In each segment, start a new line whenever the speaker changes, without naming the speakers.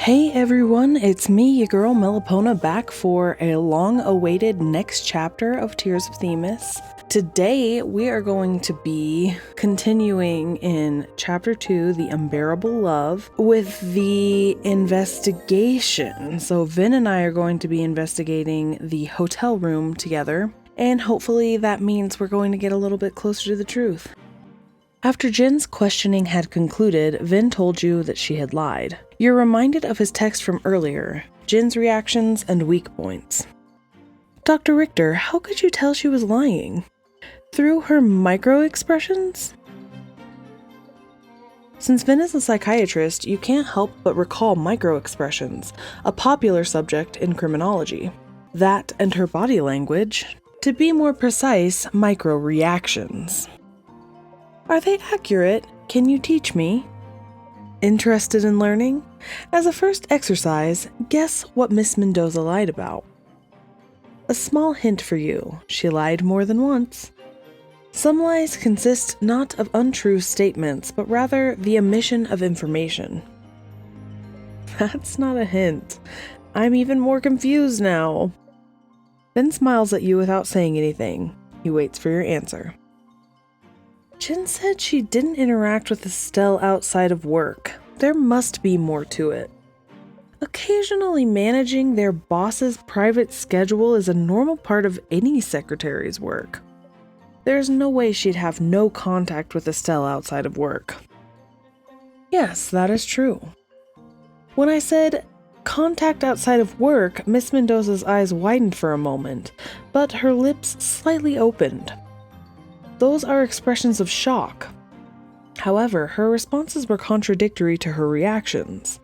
Hey everyone, it's me, your girl Melipona, back for a long-awaited next chapter of Tears of Themis. Today, we are going to be continuing in Chapter 2, The Unbearable Love, with the investigation. So Vin and I are going to be investigating the hotel room together, and hopefully that means we're going to get a little bit closer to the truth. After Jin's questioning had concluded, Vin told you that she had lied. You're reminded of his text from earlier, Jin's reactions and weak points. Dr. Richter, how could you tell she was lying? Through her micro-expressions? Since Vin is a psychiatrist, you can't help but recall micro-expressions, a popular subject in criminology. That and her body language. To be more precise, micro-reactions. Are they accurate? Can you teach me? Interested in learning? As a first exercise, guess what Miss Mendoza lied about. A small hint for you, she lied more than once. Some lies consist not of untrue statements, but rather the omission of information. That's not a hint. I'm even more confused now. Ben smiles at you without saying anything. He waits for your answer. Jin said she didn't interact with Estelle outside of work. There must be more to it. Occasionally managing their boss's private schedule is a normal part of any secretary's work. There's no way she'd have no contact with Estelle outside of work. Yes, that is true. When I said contact outside of work, Miss Mendoza's eyes widened for a moment, but her lips slightly opened. Those are expressions of shock. However, her responses were contradictory to her reactions.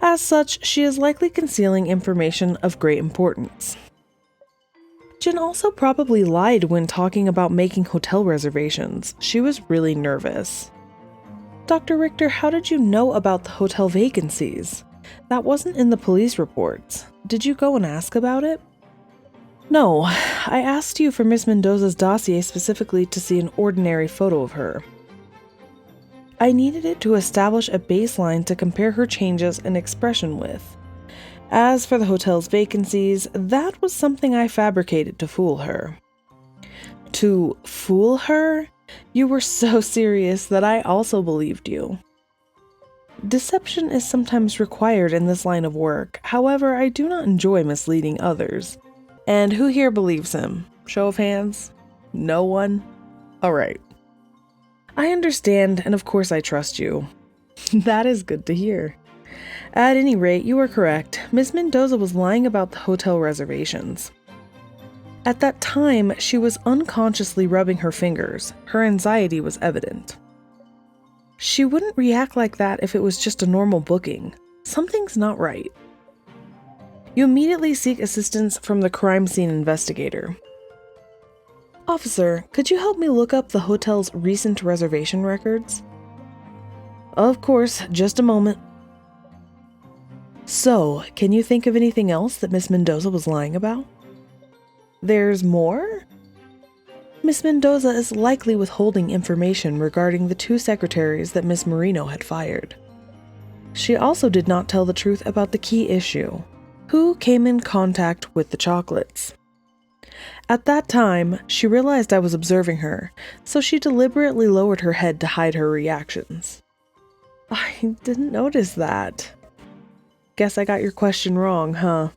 As such, she is likely concealing information of great importance. Jin also probably lied when talking about making hotel reservations. She was really nervous. Dr. Richter, how did you know about the hotel vacancies? That wasn't in the police reports. Did you go and ask about it? No, I asked you for Miss Mendoza's dossier specifically to see an ordinary photo of her. I needed it to establish a baseline to compare her changes in expression with. As for the hotel's vacancies, that was something I fabricated to fool her. To fool her? You were so serious that I also believed you. Deception is sometimes required in this line of work. However, I do not enjoy misleading others. And who here believes him? Show of hands? No one? Alright. I understand, and of course I trust you. That is good to hear. At any rate, you are correct. Miss Mendoza was lying about the hotel reservations. At that time, she was unconsciously rubbing her fingers. Her anxiety was evident. She wouldn't react like that if it was just a normal booking. Something's not right. You immediately seek assistance from the crime scene investigator. Officer, could you help me look up the hotel's recent reservation records? Of course, just a moment. So, can you think of anything else that Miss Mendoza was lying about? There's more? Miss Mendoza is likely withholding information regarding the 2 secretaries that Miss Marino had fired. She also did not tell the truth about the key issue. Who came in contact with the chocolates? At that time, she realized I was observing her, so she deliberately lowered her head to hide her reactions. I didn't notice that. Guess I got your question wrong, huh?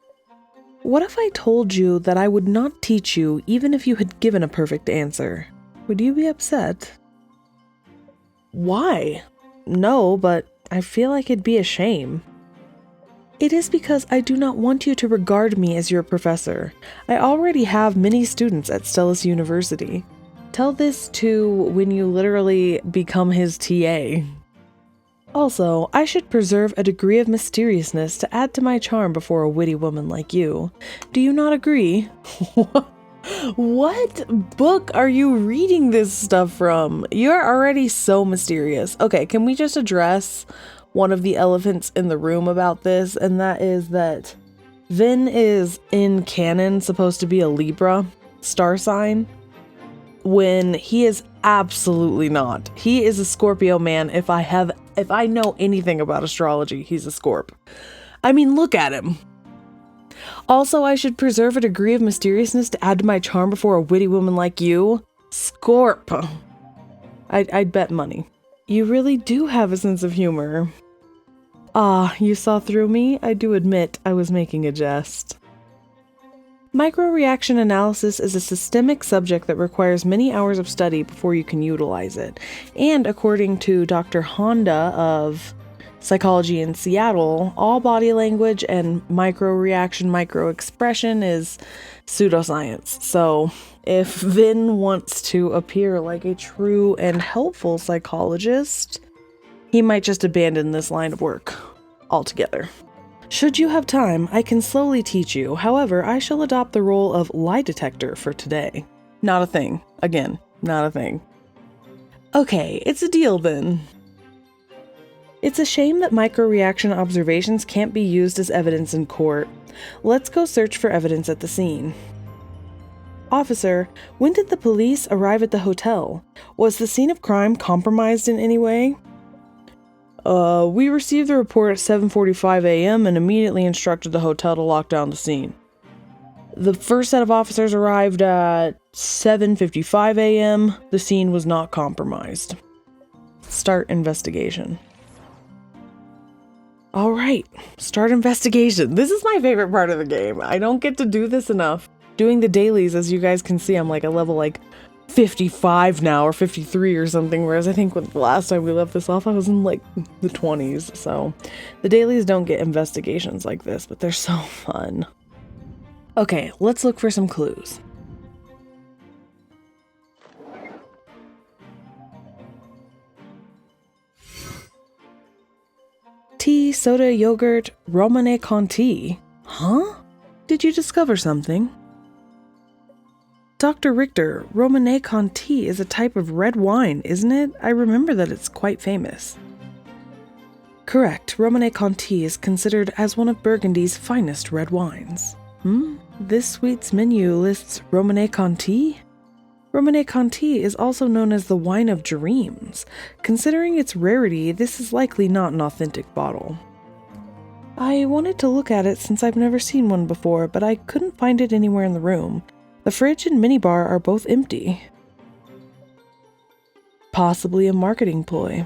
What if I told you that I would not teach you even if you had given a perfect answer? Would you be upset? Why? No, but I feel like it'd be a shame. It is because I do not want you to regard me as your professor. I already have many students at Stellus University. Tell this to when you literally become his TA. Also, I should preserve a degree of mysteriousness to add to my charm before a witty woman like you. Do you not agree? What book are you reading this stuff from? You're already so mysterious. Okay, can we just address one of the elephants in the room about this, and that is that Vin is in canon supposed to be a Libra star sign when he is Absolutely not. He is a Scorpio man. If I know anything about astrology, he's a Scorp. I mean, look at him. Also, I should preserve a degree of mysteriousness to add to my charm before a witty woman like you. Scorp. I'd bet money. You really do have a sense of humor. Ah, you saw through me? I do admit I was making a jest. Microreaction analysis is a systemic subject that requires many hours of study before you can utilize it. And according to Dr. Honda of Psychology in Seattle, all body language and microreaction, microexpression is pseudoscience. So if Vin wants to appear like a true and helpful psychologist, he might just abandon this line of work altogether. Should you have time, I can slowly teach you. However, I shall adopt the role of lie detector for today. Not a thing. Again, not a thing. Okay, it's a deal then. It's a shame that microreaction observations can't be used as evidence in court. Let's go search for evidence at the scene. Officer, when did the police arrive at the hotel? Was the scene of crime compromised in any way? We received the report at 7:45 a.m. and immediately instructed the hotel to lock down the scene. The first set of officers arrived at 7:55 a.m. The scene was not compromised. Start investigation. Alright, start investigation. This is my favorite part of the game. I don't get to do this enough. Doing the dailies, as you guys can see, I'm like a level 55 now, or 53 or something, whereas I think the last time we left this off, I was in the 20s, so the dailies don't get investigations like this, but they're so fun. Okay, let's look for some clues. Tea, soda, yogurt, Romane Conti. Huh? Did you discover something? Dr. Richter, Romane Conti is a type of red wine, isn't it? I remember that it's quite famous. Correct. Romane Conti is considered as one of Burgundy's finest red wines. This suite's menu lists Romane Conti? Romane Conti is also known as the wine of dreams. Considering its rarity, this is likely not an authentic bottle. I wanted to look at it since I've never seen one before, but I couldn't find it anywhere in the room. The fridge and minibar are both empty. Possibly a marketing ploy.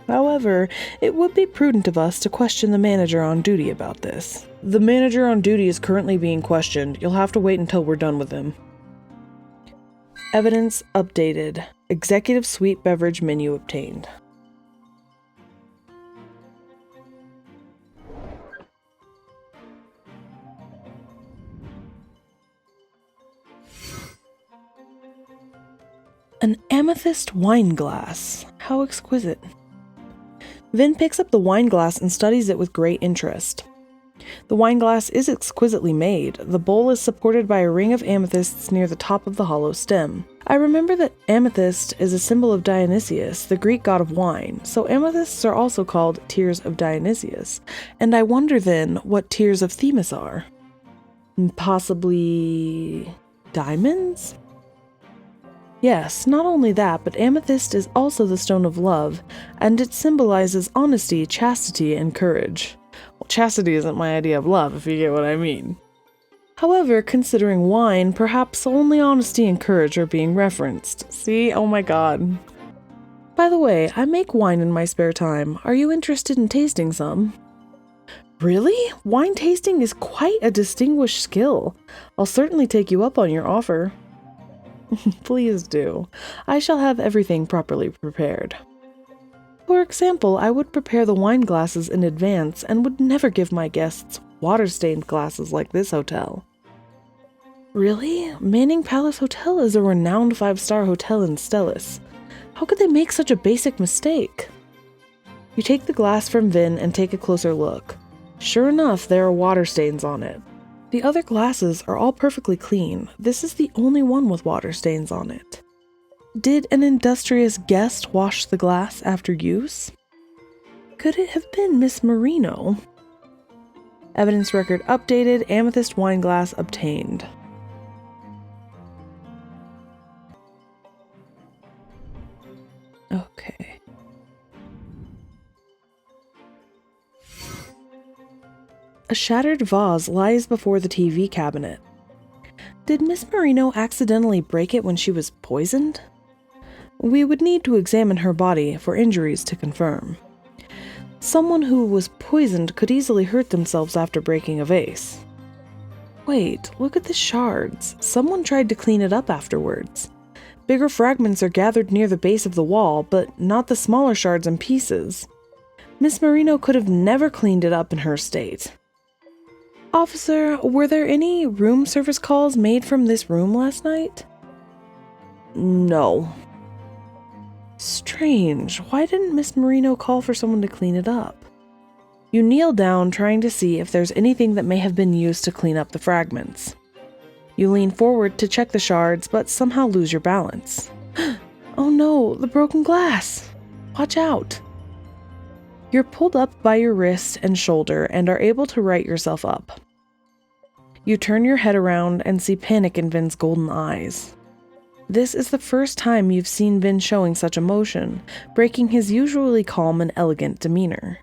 However, it would be prudent of us to question the manager on duty about this. The manager on duty is currently being questioned. You'll have to wait until we're done with him. Evidence updated. Executive suite beverage menu obtained. An amethyst wine glass. How exquisite. Vin picks up the wine glass and studies it with great interest. The wine glass is exquisitely made. The bowl is supported by a ring of amethysts near the top of the hollow stem. I remember that amethyst is a symbol of Dionysius, the Greek god of wine, so amethysts are also called tears of Dionysius. And I wonder then what tears of Themis are. Possibly diamonds? Yes, not only that, but amethyst is also the stone of love, and it symbolizes honesty, chastity, and courage. Well, chastity isn't my idea of love, if you get what I mean. However, considering wine, perhaps only honesty and courage are being referenced. See? Oh my god. By the way, I make wine in my spare time. Are you interested in tasting some? Really? Wine tasting is quite a distinguished skill. I'll certainly take you up on your offer. Please do. I shall have everything properly prepared. For example, I would prepare the wine glasses in advance and would never give my guests water-stained glasses like this hotel. Really? Manning Palace Hotel is a renowned 5-star hotel in Stellis. How could they make such a basic mistake? You take the glass from Vin and take a closer look. Sure enough, there are water stains on it. The other glasses are all perfectly clean. This is the only one with water stains on it. Did an industrious guest wash the glass after use? Could it have been Miss Marino? Evidence record updated, amethyst wine glass obtained. A shattered vase lies before the TV cabinet. Did Miss Marino accidentally break it when she was poisoned? We would need to examine her body for injuries to confirm. Someone who was poisoned could easily hurt themselves after breaking a vase. Wait, look at the shards. Someone tried to clean it up afterwards. Bigger fragments are gathered near the base of the wall, but not the smaller shards and pieces. Miss Marino could have never cleaned it up in her state. Officer, were there any room service calls made from this room last night? No. Strange. Why didn't Miss Marino call for someone to clean it up? You kneel down, trying to see if there's anything that may have been used to clean up the fragments. You lean forward to check the shards, but somehow lose your balance. Oh no, the broken glass! Watch out! You're pulled up by your wrist and shoulder and are able to right yourself up. You turn your head around and see panic in Vin's golden eyes. This is the first time you've seen Vin showing such emotion, breaking his usually calm and elegant demeanor.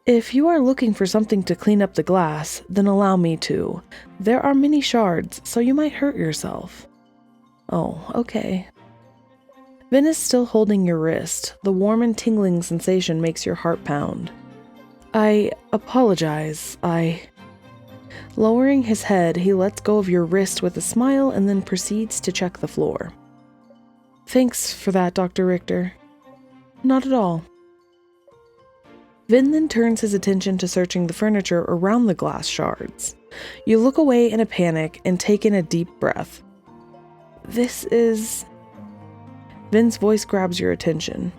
If you are looking for something to clean up the glass, then allow me to. There are many shards, so you might hurt yourself. Oh, okay. Vin is still holding your wrist. The warm and tingling sensation makes your heart pound. I apologize. Lowering his head, he lets go of your wrist with a smile and then proceeds to check the floor. Thanks for that, Dr. Richter. Not at all. Vin then turns his attention to searching the furniture around the glass shards. You look away in a panic and take in a deep breath. This is... Vin's voice grabs your attention.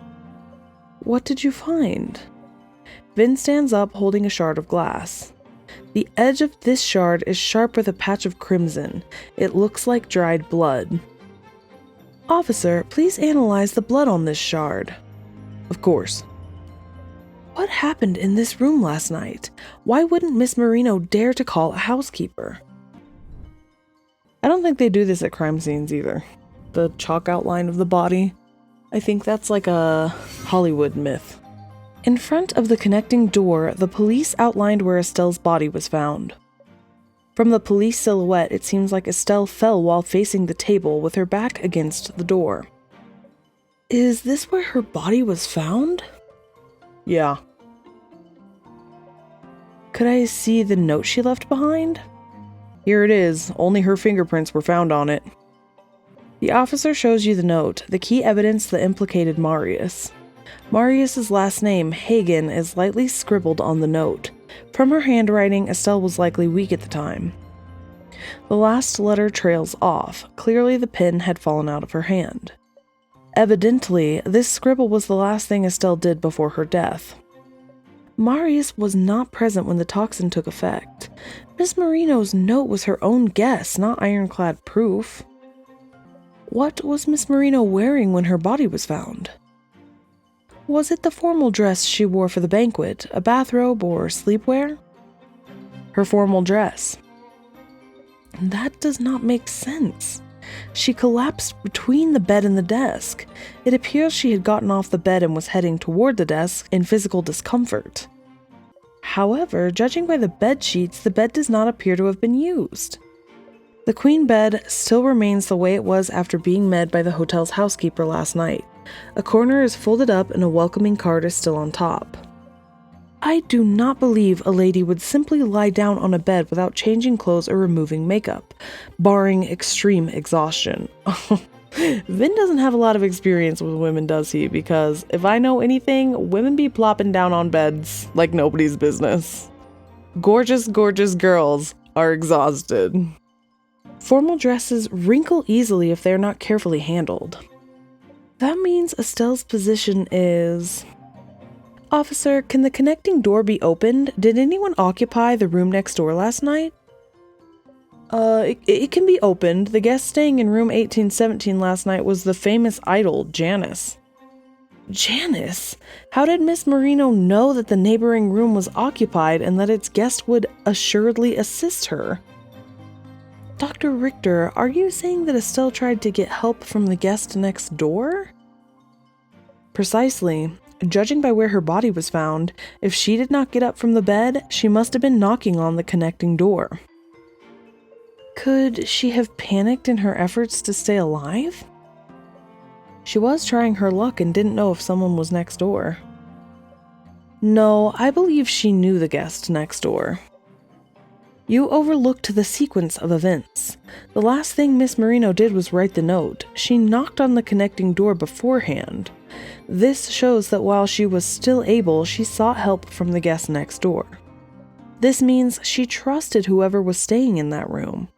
What did you find? Vin stands up holding a shard of glass. The edge of this shard is sharp with a patch of crimson. It looks like dried blood. Officer, please analyze the blood on this shard. Of course. What happened in this room last night? Why wouldn't Miss Marino dare to call a housekeeper? I don't think they do this at crime scenes either. The chalk outline of the body. I think that's like a Hollywood myth. In front of the connecting door, the police outlined where Estelle's body was found. From the police silhouette, it seems like Estelle fell while facing the table with her back against the door. Is this where her body was found? Yeah. Could I see the note she left behind? Here it is. Only her fingerprints were found on it. The officer shows you the note, the key evidence that implicated Marius. Marius's last name, Hagen, is lightly scribbled on the note. From her handwriting, Estelle was likely weak at the time. The last letter trails off. Clearly the pen had fallen out of her hand. Evidently, this scribble was the last thing Estelle did before her death. Marius was not present when the toxin took effect. Miss Marino's note was her own guess, not ironclad proof. What was Miss Marino wearing when her body was found? Was it the formal dress she wore for the banquet, a bathrobe or sleepwear? Her formal dress. That does not make sense. She collapsed between the bed and the desk. It appears she had gotten off the bed and was heading toward the desk in physical discomfort. However, judging by the bed sheets, the bed does not appear to have been used. The queen bed still remains the way it was after being met by the hotel's housekeeper last night. A corner is folded up and a welcoming card is still on top. I do not believe a lady would simply lie down on a bed without changing clothes or removing makeup, barring extreme exhaustion. Vin doesn't have a lot of experience with women, does he? Because if I know anything, women be plopping down on beds like nobody's business. Gorgeous, gorgeous girls are exhausted. Formal dresses wrinkle easily if they're not carefully handled. That means Estelle's position is... Officer, can the connecting door be opened? Did anyone occupy the room next door last night? It can be opened. The guest staying in room 1817 last night was the famous idol, Janice. Janice? How did Miss Marino know that the neighboring room was occupied and that its guest would assuredly assist her? Dr. Richter, are you saying that Estelle tried to get help from the guest next door? Precisely. Judging by where her body was found, if she did not get up from the bed, she must have been knocking on the connecting door. Could she have panicked in her efforts to stay alive? She was trying her luck and didn't know if someone was next door. No, I believe she knew the guest next door. You overlooked the sequence of events. The last thing Miss Marino did was write the note. She knocked on the connecting door beforehand. This shows that while she was still able, she sought help from the guest next door. This means she trusted whoever was staying in that room.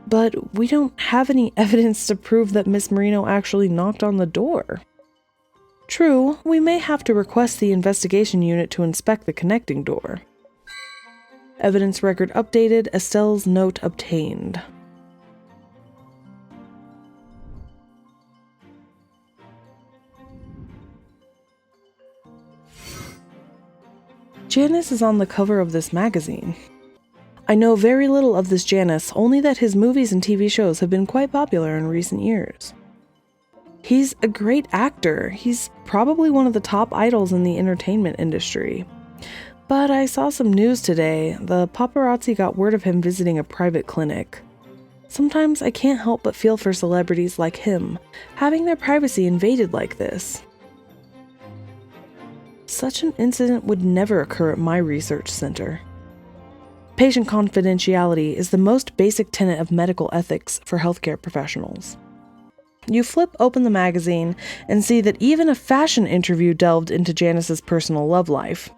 But we don't have any evidence to prove that Miss Marino actually knocked on the door. True, we may have to request the investigation unit to inspect the connecting door. Evidence record updated, Estelle's note obtained. Janice is on the cover of this magazine. I know very little of this Janice, only that his movies and TV shows have been quite popular in recent years. He's a great actor. He's probably one of the top idols in the entertainment industry. But I saw some news today. The paparazzi got word of him visiting a private clinic. Sometimes I can't help but feel for celebrities like him, having their privacy invaded like this. Such an incident would never occur at my research center. Patient confidentiality is the most basic tenet of medical ethics for healthcare professionals. You flip open the magazine and see that even a fashion interview delved into Janice's personal love life.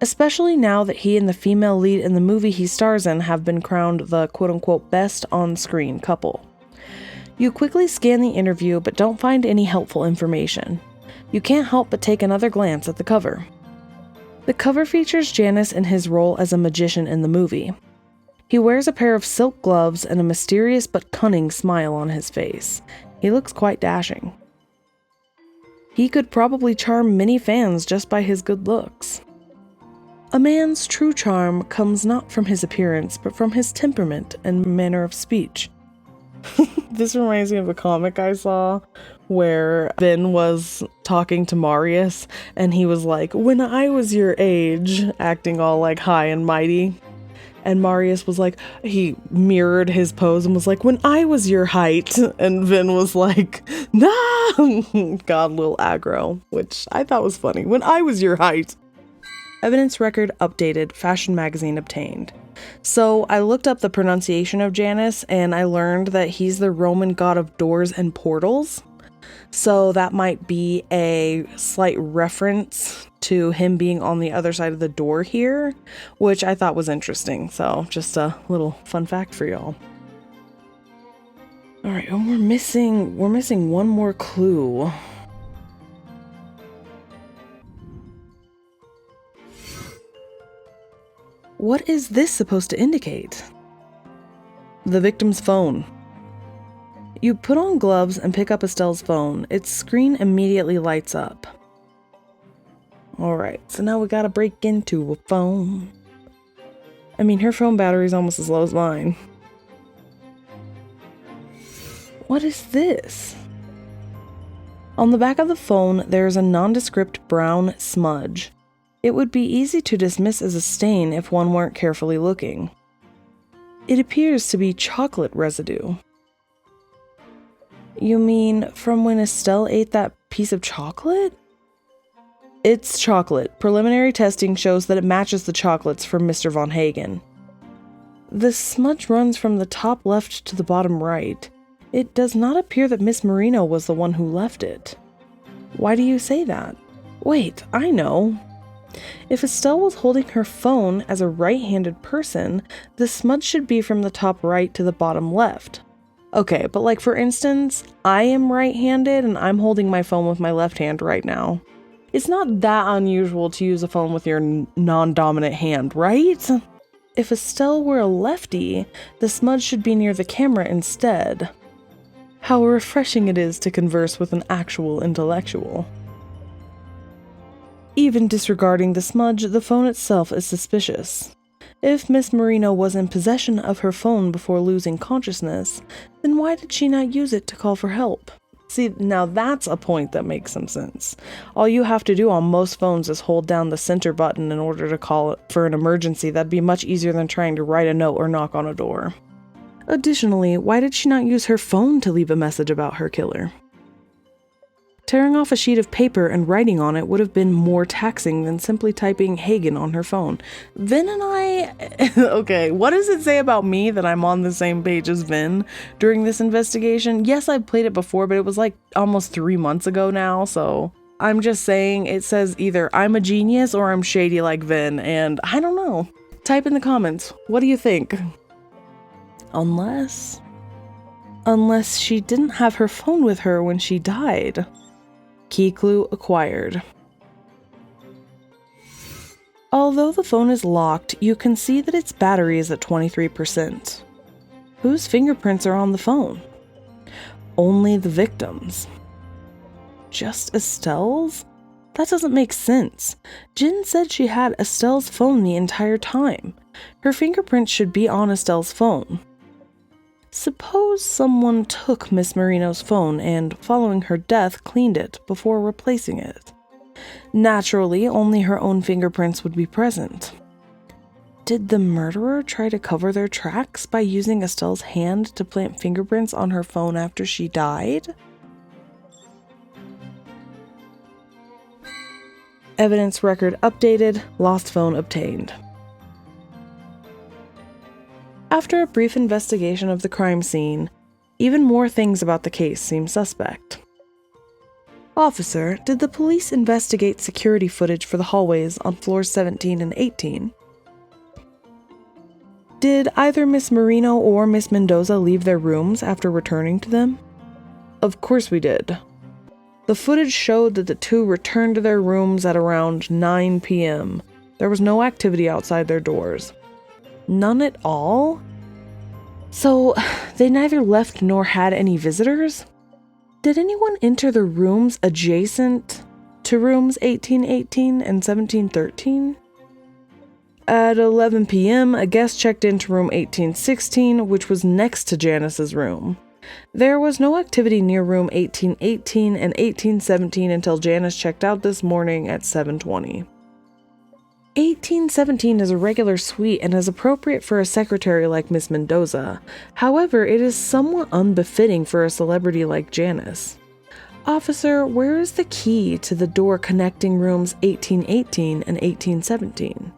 Especially now that he and the female lead in the movie he stars in have been crowned the quote-unquote best on-screen couple. You quickly scan the interview but don't find any helpful information. You can't help but take another glance at the cover. The cover features Janice in his role as a magician in the movie. He wears a pair of silk gloves and a mysterious but cunning smile on his face. He looks quite dashing. He could probably charm many fans just by his good looks. A man's true charm comes not from his appearance, but from his temperament and manner of speech. This reminds me of a comic I saw where Vin was talking to Marius and he was like, "When I was your age," acting all like high and mighty. And Marius was like, he mirrored his pose and was like, "When I was your height." And Vin was like, "Nah!" Got a little aggro, which I thought was funny. "When I was your height." Evidence record updated, fashion magazine obtained. So I looked up the pronunciation of Janus and I learned that he's the Roman god of doors and portals. So that might be a slight reference to him being on the other side of the door here, which I thought was interesting. So just a little fun fact for y'all. All right, and we're missing one more clue. What is this supposed to indicate? The victim's phone. You put on gloves and pick up Estelle's phone. Its screen immediately lights up. Alright, so now we gotta break into a phone. I mean, her phone battery is almost as low as mine. What is this? On the back of the phone, there is a nondescript brown smudge. It would be easy to dismiss as a stain if one weren't carefully looking. It appears to be chocolate residue. You mean from when Estelle ate that piece of chocolate? It's chocolate. Preliminary testing shows that it matches the chocolates from Mr. Von Hagen. The smudge runs from the top left to the bottom right. It does not appear that Miss Marino was the one who left it. Why do you say that? Wait, I know. If Estelle was holding her phone as a right-handed person, the smudge should be from the top right to the bottom left. Okay, but like for instance, I am right-handed and I'm holding my phone with my left hand right now. It's not that unusual to use a phone with your non-dominant hand, right? If Estelle were a lefty, the smudge should be near the camera instead. How refreshing it is to converse with an actual intellectual. Even disregarding the smudge, the phone itself is suspicious. If Miss Marino was in possession of her phone before losing consciousness, then why did she not use it to call for help? See, now that's a point that makes some sense. All you have to do on most phones is hold down the center button in order to call it for an emergency. That'd be much easier than trying to write a note or knock on a door. Additionally, why did she not use her phone to leave a message about her killer? Tearing off a sheet of paper and writing on it would have been more taxing than simply typing Hagen on her phone. Vin and I... Okay, what does it say about me that I'm on the same page as Vin during this investigation? Yes, I've played it before, but it was like almost 3 months ago now, so... I'm just saying it says either I'm a genius or I'm shady like Vin, and I don't know. Type in the comments. What do you think? Unless she didn't have her phone with her when she died. Key clue acquired. Although the phone is locked, you can see that its battery is at 23%. Whose fingerprints are on the phone? Only the victim's. Just Estelle's? That doesn't make sense. Jin said she had Estelle's phone the entire time. Her fingerprints should be on Estelle's phone. Suppose someone took Miss Marino's phone and, following her death, cleaned it before replacing it. Naturally, only her own fingerprints would be present. Did the murderer try to cover their tracks by using Estelle's hand to plant fingerprints on her phone after she died? Evidence record updated, lost phone obtained. After a brief investigation of the crime scene, even more things about the case seem suspect. Officer, did the police investigate security footage for the hallways on floors 17 and 18? Did either Miss Marino or Miss Mendoza leave their rooms after returning to them? Of course we did. The footage showed that the two returned to their rooms at around 9 p.m. There was no activity outside their doors. None at all? So, they neither left nor had any visitors? Did anyone enter the rooms adjacent to rooms 1818 and 1713? At 11 p.m., a guest checked into room 1816, which was next to Janice's room. There was no activity near room 1818 and 1817 until Janice checked out this morning at 7:20. 1817 is a regular suite and is appropriate for a secretary like Miss Mendoza. However, it is somewhat unbefitting for a celebrity like Janice. Officer, where is the key to the door connecting rooms 1818 and 1817?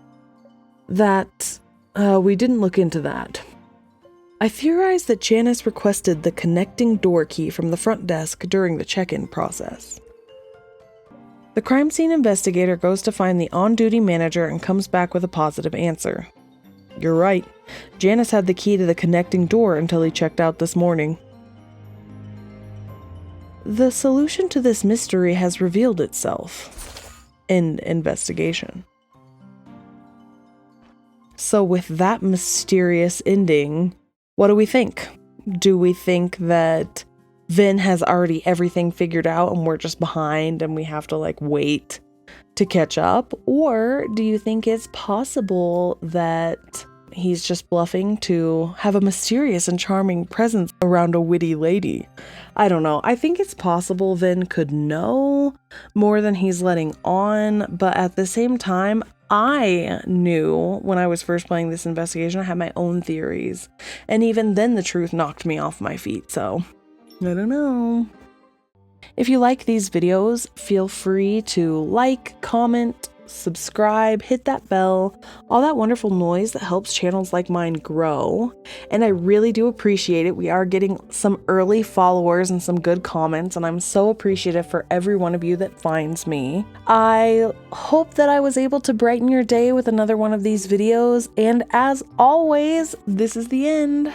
We didn't look into that. I theorize that Janice requested the connecting door key from the front desk during the check-in process. The crime scene investigator goes to find the on-duty manager and comes back with a positive answer. You're right. Janice had the key to the connecting door until he checked out this morning. The solution to this mystery has revealed itself. End investigation. So with that mysterious ending, what do we think? Do we think that Vin has already everything figured out and we're just behind and we have to wait to catch up? Or do you think it's possible that he's just bluffing to have a mysterious and charming presence around a witty lady? I don't know. I think it's possible Vin could know more than he's letting on, but at the same time, I knew when I was first playing this investigation, I had my own theories. And even then the truth knocked me off my feet, so I don't know. If you like these videos, feel free to like, comment, subscribe, hit that bell, all that wonderful noise that helps channels like mine grow. And I really do appreciate it. We are getting some early followers and some good comments, and I'm so appreciative for every one of you that finds me. I hope that I was able to brighten your day with another one of these videos, and as always, this is the end.